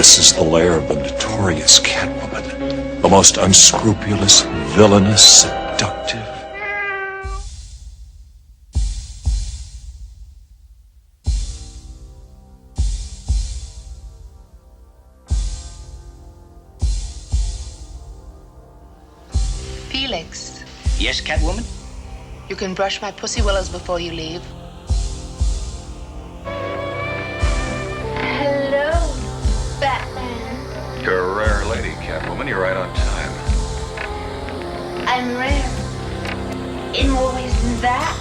This is the lair of the notorious Catwoman, the most unscrupulous, villainous, seductive. Felix. Yes, Catwoman? You can brush my pussy willows before you leave. Hello, Batman. You're a rare lady, Catwoman. You're right on time. I'm rare. In more ways than that.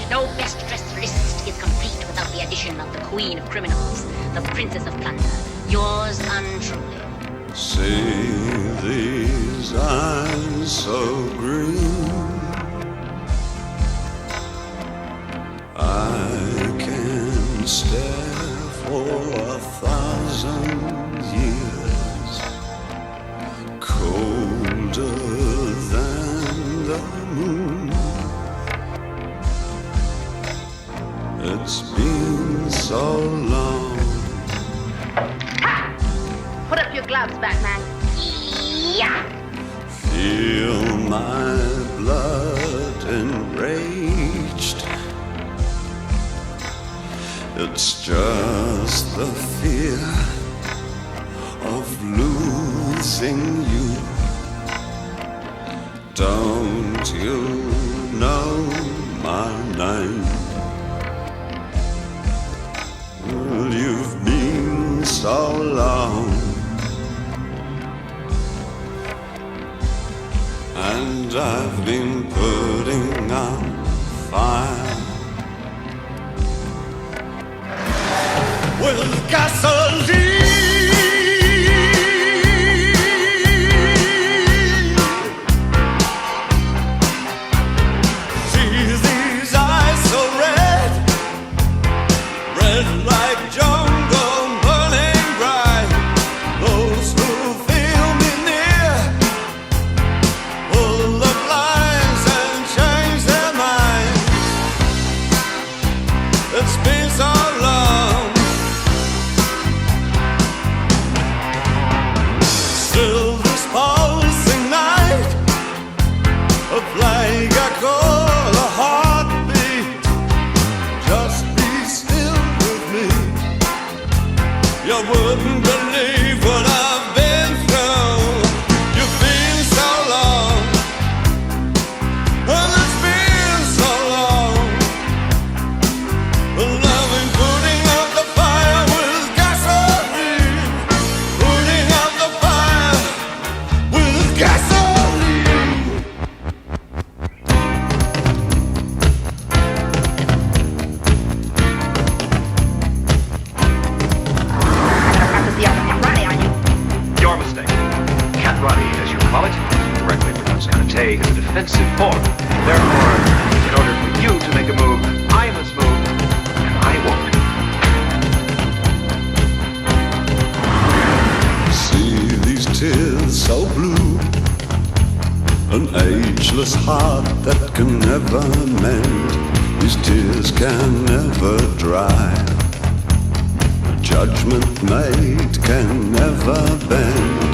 No best dressed list is complete without the addition of the queen of criminals, the princess of plunder, yours untruly. See these eyes so green, I can stare for 1,000 years, colder than the moon. It's been so long. Put up your gloves, Batman. Yeah. Feel my blood enraged. It's just the fear of losing you. Don't you know my name? Well, you've been so long, and I've been putting out fire with gasoline. See these eyes so red, red like jungle burning bright. Those who feel me near full of lies and change their mind. It's been so long. Still this pulsing night, a plague I call a heartbeat. Just be still with me. You wouldn't believe what I've been through. You've been so long, and it's been so long. Loving putting out the fire with gasoline, putting out the fire with gasoline. Your mistake. Cat Roddy, as you call it, correctly pronounced karate, is a defensive form. Therefore, in order for you to make a move, I must move, and I won't. See these tears so blue, an ageless heart that can never mend. These tears can never dry. Judgment made can never bend.